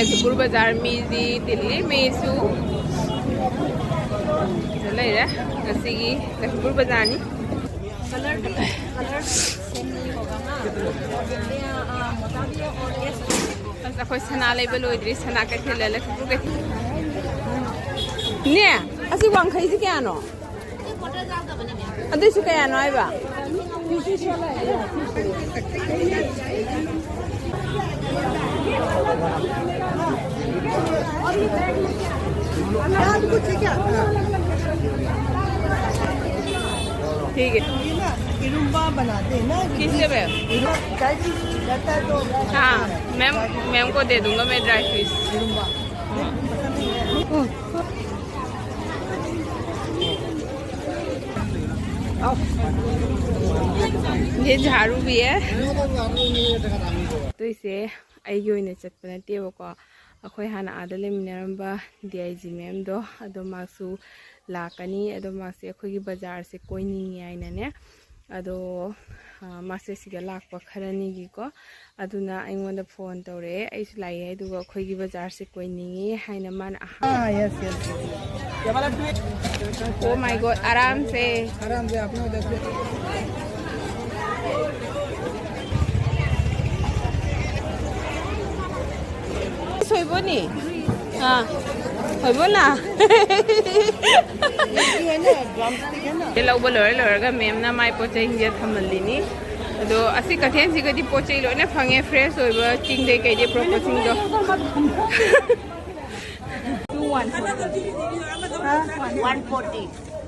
लखीपुर बाजार मीदी दिल्ली मेसु चले रे गसीगी लखीपुर बाजार नी कलर सेम नहीं होगा ना बस अखोई सना लेबे लोइद्री सना के थेले लखीपुर के ने असी वांखै से क्या नो अदुसु क्या नो आइबा ठीक है इरुम्बा बनाते हैं ना किससे मैं तो हाँ मैम को दे दूंगा मैं ड्राई फिश इरुम्बा ये झाड़ू भी है तो इसे अयोने चटपा नतेबको अखोई हाना आदा लेमिनरम्बा डीआईजी मैम दो अदो मासु लाकनी अदो मासे अखोई बाजार से कोइनिंग आइनाने अदो मासे सिगा लाकपा खरनी को अदुना अइंगोंदा फोन तौरे आइसु लाइए अदुगा अखोई बाजार से कोइनिंगी हाइना मान yes yes oh my God आराम से आपने देखो सोइबो नि हां होइबो ना ये लौबो लोरगा मैम ना माय पोचे हिंजे थमलिनी अदो असि कथेन सिगदि पोचे लोने फंगे फ्रेश होइबो चिंग दे कैदे प्रोपोसिंग दो 140